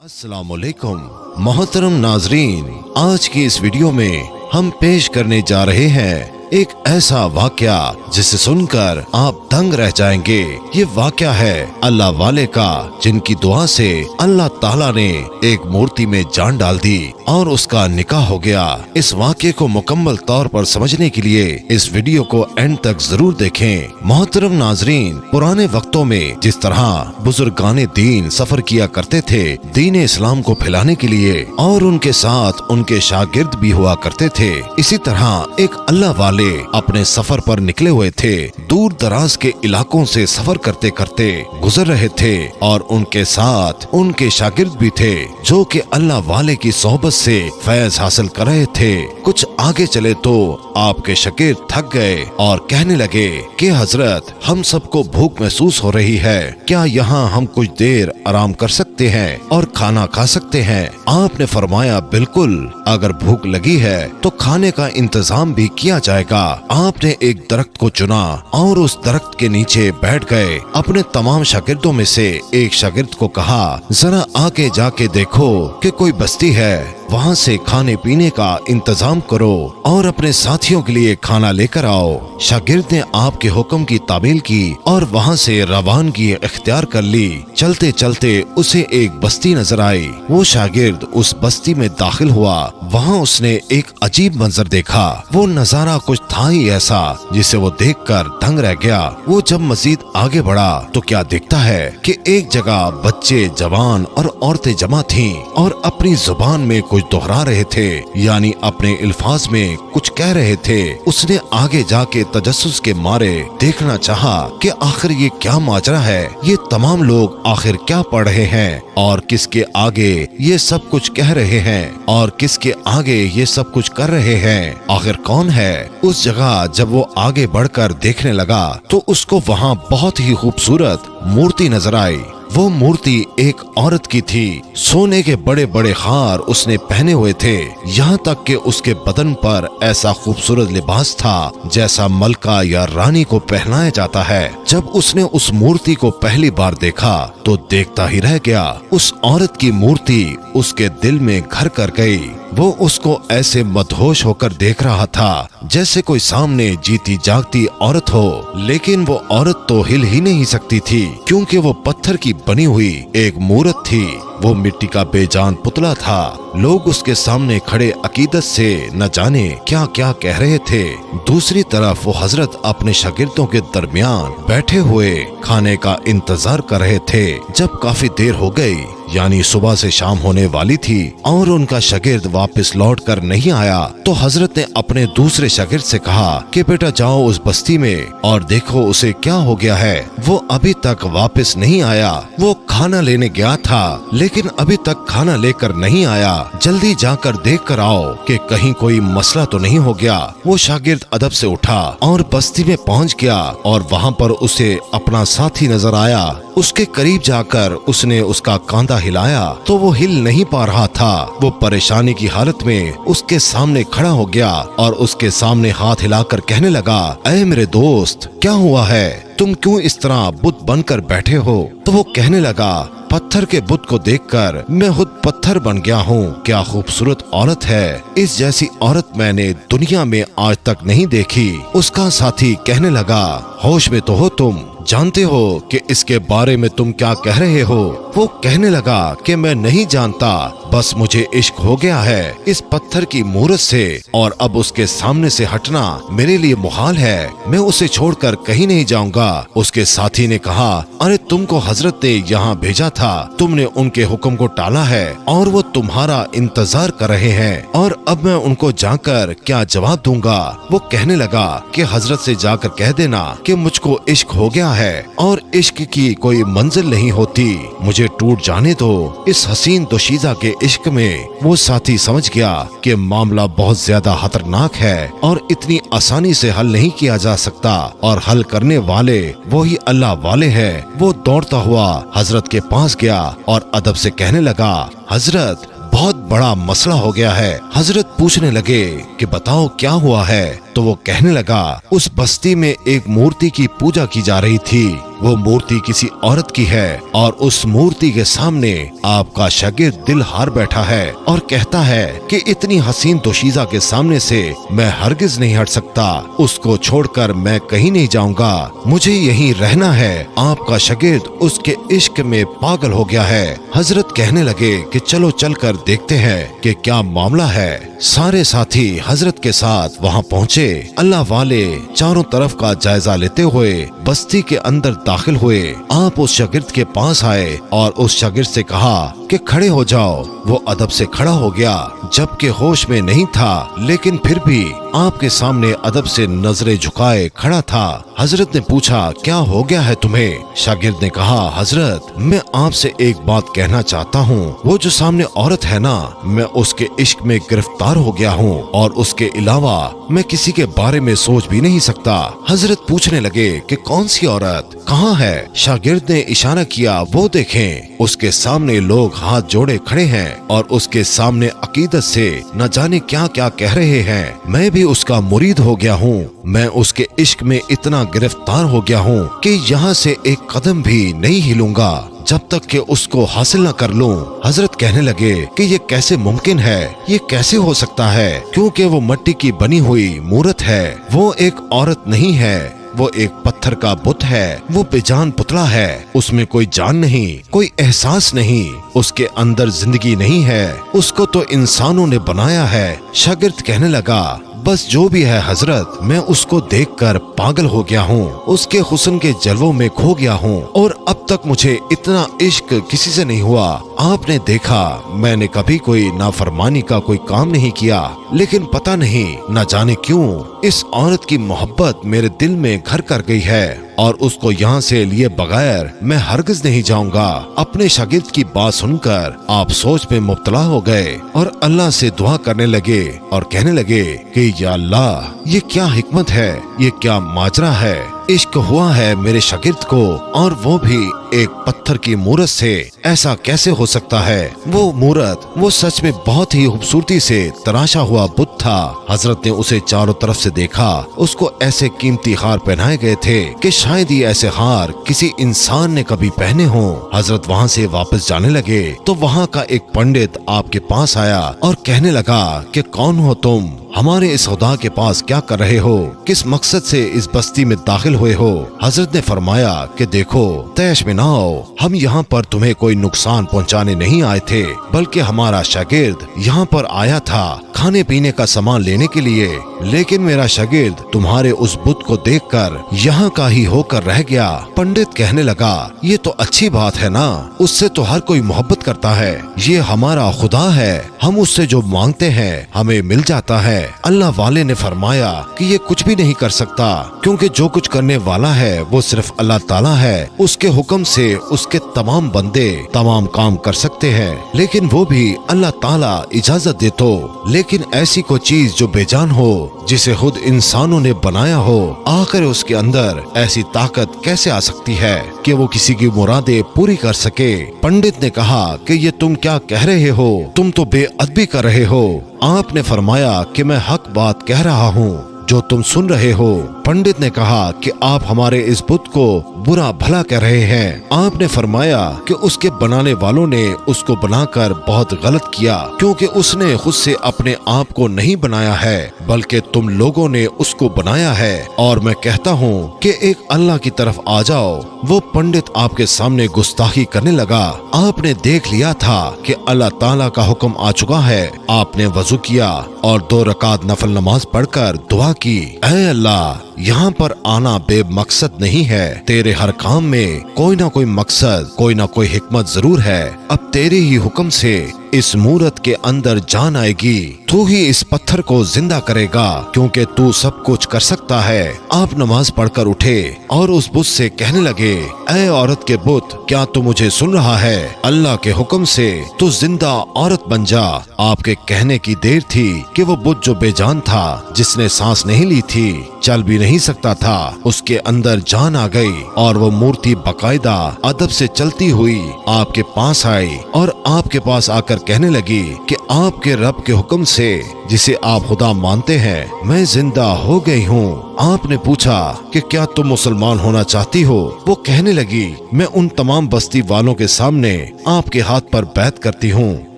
अस्सलाम वालेकुम मोहतरम नाजरीन, आज की इस वीडियो में हम पेश करने जा रहे हैं एक ऐसा वाकया जिसे सुनकर आप दंग रह जाएंगे। ये वाकया है अल्लाह वाले का, जिनकी दुआ से अल्लाह ताला ने एक मूर्ति में जान डाल दी और उसका निकाह हो गया। इस वाकये को मुकम्मल तौर पर समझने के लिए इस वीडियो को एंड तक जरूर देखें। मोहतरम नाजरीन, पुराने वक्तों में जिस तरह बुजुर्गाने दीन सफर किया करते थे दीन इस्लाम को फैलाने के लिए, और उनके साथ उनके शागिर्द भी हुआ करते थे, इसी तरह एक अल्लाह वाले अपने सफर पर निकले हुए थे। दूर दराज के इलाकों से सफर करते करते गुजर रहे थे और उनके साथ उनके शागिर्द भी थे जो कि अल्लाह वाले की सोहबत से फैज हासिल कर रहे थे। कुछ आगे चले तो आपके शागिर्द थक गए और कहने लगे कि हजरत, हम सबको भूख महसूस हो रही है, क्या यहाँ हम कुछ देर आराम कर सकते हैं और खाना खा सकते हैं? आपने फरमाया बिल्कुल, अगर भूख लगी है तो खाने का इंतजाम भी किया जाएगा। आपने एक दरख्त को चुना और उस दरख्त के नीचे बैठ गए। अपने तमाम शागिर्दों में से एक शागिर्द को कहा, जरा आगे जाके देखो कि कोई बस्ती है, वहाँ से खाने पीने का इंतजाम करो और अपने साथियों के लिए खाना लेकर आओ। शागिर्द ने आपके हुक्म की तामील की और वहाँ से रवानगी इख्तियार कर ली। चलते चलते उसे एक बस्ती नजर आई। वो शागिर्द उस बस्ती में दाखिल हुआ। वहाँ उसने एक अजीब मंजर देखा। वो नजारा कुछ था ही ऐसा जिसे वो देखकर दंग रह गया। वो जब मजीद आगे बढ़ा तो क्या देखता है कि एक जगह बच्चे, जवान और औरतें जमा थीं और अपनी जुबान में कुछ दोहरा रहे थे, यानी अपने अल्फाज में कुछ कह रहे थे। उसने आगे जाके तजस्सुस के मारे देखना चाहा कि आखिर ये क्या माजरा है, ये तमाम लोग आखिर क्या पढ़ रहे हैं और किसके आगे ये सब कुछ कह रहे हैं और किसके आगे ये सब कुछ कर रहे हैं, आखिर कौन है। उस जगह जब वो आगे बढ़कर देखने लगा तो उसको वहाँ बहुत ही खूबसूरत मूर्ति नजर आई। वो मूर्ति एक औरत की थी। सोने के बड़े बड़े हार उसने पहने हुए थे, यहाँ तक कि उसके बदन पर ऐसा खूबसूरत लिबास था जैसा मलका या रानी को पहनाया जाता है। जब उसने उस मूर्ति को पहली बार देखा तो देखता ही रह गया। उस औरत की मूर्ति उसके दिल में घर कर गई। वो उसको ऐसे मदहोश होकर देख रहा था जैसे कोई सामने जीती जागती औरत हो, लेकिन वो औरत तो हिल ही नहीं सकती थी क्योंकि वो पत्थर की बनी हुई एक मूरत थी। वो मिट्टी का बेजान पुतला था। लोग उसके सामने खड़े अकीदत से न जाने क्या क्या कह रहे थे। दूसरी तरफ वो हजरत अपने शागिर्दों के दरमियान बैठे हुए खाने का इंतजार कर रहे थे। जब काफी देर हो गई, यानी सुबह से शाम होने वाली थी और उनका शागिर्द वापस लौट कर नहीं आया, तो हजरत ने अपने दूसरे शागिर्द से कहा कि बेटा जाओ उस बस्ती में और देखो उसे क्या हो गया है। वो अभी तक वापस नहीं आया। वो खाना लेने गया था लेकिन अभी तक खाना लेकर नहीं आया। जल्दी जाकर देख कर आओ कि कहीं कोई मसला तो नहीं हो गया। वो शागिर्द अदब से उठा और बस्ती में पहुंच गया और वहाँ पर उसे अपना साथी नजर आया। उसके करीब जाकर उसने उसका कांधा हिलाया तो वो हिल नहीं पा रहा था। वो परेशानी की हालत में उसके सामने खड़ा हो गया और उसके सामने हाथ हिलाकर कहने लगा, ऐ मेरे दोस्त, क्या हुआ है? तुम क्यों इस तरह बुत बनकर बैठे हो? तो वो कहने लगा, पत्थर के बुत को देखकर मैं खुद पत्थर बन गया हूँ। क्या खूबसूरत औरत है, इस जैसी औरत मैंने दुनिया में आज तक नहीं देखी। उसका साथी कहने लगा, होश में तो हो तुम? जानते हो कि इसके बारे में तुम क्या कह रहे हो? वो कहने लगा कि मैं नहीं जानता, बस मुझे इश्क हो गया है इस पत्थर की मूरत से और अब उसके सामने से हटना मेरे लिए मुहाल है। मैं उसे छोड़कर कहीं नहीं जाऊंगा। उसके साथी ने कहा, अरे तुमको हजरत ने यहाँ भेजा था, तुमने उनके हुक्म को टाला है और वो तुम्हारा इंतजार कर रहे हैं और अब मैं उनको जाकर क्या जवाब दूंगा? वो कहने लगा कि हजरत से जाकर कह देना कि मुझको इश्क हो गया है और इश्क की कोई मंजिल नहीं होती, मुझे टूट जाने दो इस हसीन दोशीजा के इश्क में। वो साथी समझ गया कि मामला बहुत ज्यादा खतरनाक है और इतनी आसानी से हल नहीं किया जा सकता और हल करने वाले वही अल्लाह वाले हैं। वो दौड़ता हुआ हजरत के पास गया और अदब से कहने लगा, हजरत बहुत बड़ा मसला हो गया है। हजरत पूछने लगे कि बताओ क्या हुआ है? तो वो कहने लगा, उस बस्ती में एक मूर्ति की पूजा की जा रही थी। वो मूर्ति किसी औरत की है और उस मूर्ति के सामने आपका शागिर्द दिल हार बैठा है और कहता है कि इतनी हसीन दोशीज़ा के सामने से मैं हरगिज नहीं हट सकता, उसको छोड़कर मैं कहीं नहीं जाऊंगा, मुझे यहीं रहना है। आपका शागिर्द उसके इश्क में पागल हो गया है। हजरत कहने लगे कि चलो चलकर देखते हैं कि क्या मामला है। सारे साथी हजरत के साथ वहाँ पहुँचे। अल्लाह वाले चारों तरफ का जायजा लेते हुए बस्ती के अंदर दाखिल हुए। आप उस शागिर्द के पास आए और उस शागिर्द से कहा कि खड़े हो जाओ। वो अदब से खड़ा हो गया, जबकि होश में नहीं था, लेकिन फिर भी आपके सामने अदब से नजरें झुकाए खड़ा था। हजरत ने पूछा, क्या हो गया है तुम्हें? शागिर्द ने कहा, हजरत मैं आपसे एक बात कहना चाहता हूँ। वो जो सामने औरत है ना, मैं उसके इश्क में गिरफ्तार हो गया हूँ और उसके अलावा मैं किसी के बारे में सोच भी नहीं सकता। हजरत पूछने लगे कि कौन सी औरत, कहाँ है? शागिर्द ने इशारा किया, वो देखें। उसके सामने लोग हाथ जोड़े खड़े हैं और उसके सामने अकीदत से न जाने क्या क्या कह रहे हैं। मैं भी उसका मुरीद हो गया हूँ। मैं उसके इश्क में इतना गिरफ्तार हो गया हूँ कि यहाँ से एक कदम भी नहीं हिलूंगा जब तक कि उसको हासिल न कर लूं। हजरत कहने लगे कि ये कैसे मुमकिन है, ये कैसे हो सकता है? क्योंकि वो मिट्टी की बनी हुई मूरत है, वो एक औरत नहीं है, वो एक पत्थर का बुत है, वो बेजान पुतला है, उसमें कोई जान नहीं, कोई एहसास नहीं, उसके अंदर जिंदगी नहीं है, उसको तो इंसानों ने बनाया है। शागिर्द कहने लगा, बस जो भी है हजरत, मैं उसको देखकर पागल हो गया हूँ, उसके हुस्न के जलवों में खो गया हूँ और अब तक मुझे इतना इश्क किसी से नहीं हुआ। आपने देखा मैंने कभी कोई नाफरमानी का कोई काम नहीं किया, लेकिन पता नहीं न जाने क्यों इस औरत की मोहब्बत मेरे दिल में घर कर गई है और उसको यहाँ से लिए बगैर मैं हरगिज नहीं जाऊंगा। अपने शागिर्द की बात सुनकर आप सोच में मुब्तला हो गए और अल्लाह से दुआ करने लगे और कहने लगे कि या अल्लाह, ये क्या हिकमत है, ये क्या माजरा है? इश्क हुआ है मेरे शागिर्द को और वो भी एक पत्थर की मूरत से। ऐसा कैसे हो सकता है? वो मूरत, वो सच में बहुत ही खूबसूरती से तराशा हुआ बुत था। हजरत ने उसे चारों तरफ से देखा। उसको ऐसे कीमती हार पहनाए गए थे कि शायद ही ऐसे हार किसी इंसान ने कभी पहने हों। हजरत वहाँ से वापस जाने लगे तो वहाँ का एक पंडित आपके पास आया और कहने लगा कि कौन हो तुम? हमारे इस खुदा के पास क्या कर रहे हो? किस मकसद से इस बस्ती में दाखिल हुए हो? हजरत ने फरमाया कि देखो, तैश में ना आओ, हम यहाँ पर तुम्हें कोई नुकसान पहुँचाने नहीं आए थे, बल्कि हमारा शागिर्द यहाँ पर आया था खाने पीने का सामान लेने के लिए, लेकिन मेरा शागिर्द तुम्हारे उस बुत को देखकर यहाँ का ही होकर रह गया। पंडित कहने लगा, ये तो अच्छी बात है ना, उससे तो हर कोई मोहब्बत करता है, ये हमारा खुदा है, हम उससे जो मांगते हैं हमें मिल जाता है। अल्लाह वाले ने फरमाया कि ये कुछ भी नहीं कर सकता, क्योंकि जो कुछ करने वाला है वो सिर्फ अल्लाह ताला है। उसके हुक्म से उसके तमाम बंदे तमाम काम कर सकते हैं, लेकिन वो भी अल्लाह ताला इजाजत दे तो। लेकिन ऐसी कोई चीज जो बेजान हो, जिसे खुद इंसानों ने बनाया हो, आखिर उसके अंदर ऐसी ताकत कैसे आ सकती है कि वो किसी की मुरादें पूरी कर सके? पंडित ने कहा कि ये तुम क्या कह रहे हो, तुम तो बेअदबी कर रहे हो। आपने फरमाया कि मैं हक बात कह रहा हूँ जो तुम सुन रहे हो। पंडित ने कहा कि आप हमारे इस बुत को बुरा भला कह रहे हैं। आपने फरमाया कि उसके बनाने वालों ने उसको बनाकर बहुत गलत किया, क्योंकि उसने खुद से अपने आप को नहीं बनाया है, बल्कि तुम लोगों ने उसको बनाया है। और मैं कहता हूँ कि एक अल्लाह की तरफ आ जाओ। वो पंडित आपके सामने गुस्ताखी करने लगा। आपने देख लिया था कि अल्लाह ताला का हुक्म आ चुका है। आपने वजू किया और 2 रकात नफल नमाज पढ़कर दुआ की, ऐ अल्लाह, यहाँ पर आना बेमकसद नहीं है, तेरे हर काम में कोई ना कोई मकसद, कोई ना कोई हिकमत जरूर है। अब तेरे ही हुक्म से इस मूरत के अंदर जान आएगी, तू ही इस पत्थर को जिंदा करेगा, क्योंकि तू सब कुछ कर सकता है। आप नमाज पढ़कर उठे और उस बुत से कहने लगे, ऐ औरत के बुत, क्या तू मुझे सुन रहा है? अल्लाह के हुक्म से तू जिंदा औरत बन जा। आपके कहने की देर थी कि वो बुत जो बेजान था, जिसने सांस नहीं ली थी, चल भी नहीं सकता था, उसके अंदर जान आ गई और वो मूर्ति बकायदा अदब से चलती हुई आपके पास आई और आपके पास आकर कहने लगी कि आपके रब के हुक्म से जिसे आप खुदा मानते हैं मैं जिंदा हो गई हूँ। आपने पूछा कि क्या तुम मुसलमान होना चाहती हो? वो कहने लगी मैं उन तमाम बस्ती वालों के सामने आपके हाथ पर बैत करती हूँ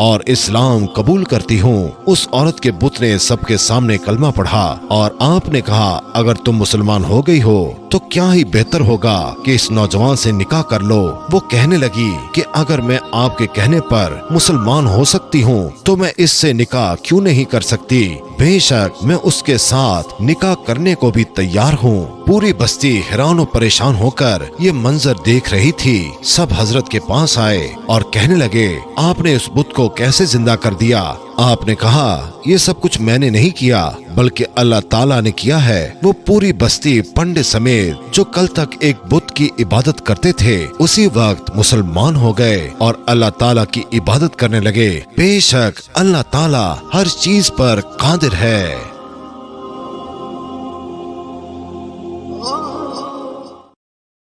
और इस्लाम कबूल करती हूँ। उस औरत के बुत ने सबके सामने कलमा पढ़ा और आपने कहा अगर तुम मुसलमान हो गई हो तो क्या ही बेहतर होगा कि इस नौजवान से निकाह कर लो। वो कहने लगी कि अगर मैं आपके कहने पर मुसलमान हो सकती हूँ तो मैं इससे निकाह क्यों नहीं कर सकती। बेशक मैं उसके साथ निकाह करने को भी तैयार हूँ। पूरी बस्ती हैरान और परेशान होकर ये मंजर देख रही थी। सब हजरत के पास आए और कहने लगे आपने उस बुत को कैसे जिंदा कर दिया? आपने कहा ये सब कुछ मैंने नहीं किया बल्कि अल्लाह ताला ने किया है। वो पूरी बस्ती पंडित समेत जो कल तक एक बुत की इबादत करते थे उसी वक्त मुसलमान हो गए और अल्लाह ताला की इबादत करने लगे। बेशक अल्लाह ताला हर चीज पर कादिर है।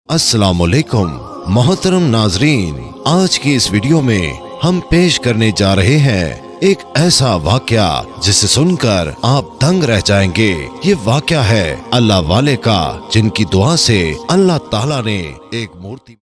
अस्सलामुअलैकुम मोहतरम नाजरीन, आज की इस वीडियो में हम पेश करने जा रहे हैं एक ऐसा वाकया जिसे सुनकर आप दंग रह जाएंगे। ये वाकया है अल्लाह वाले का जिनकी दुआ से अल्लाह ताला ने एक मूर्ति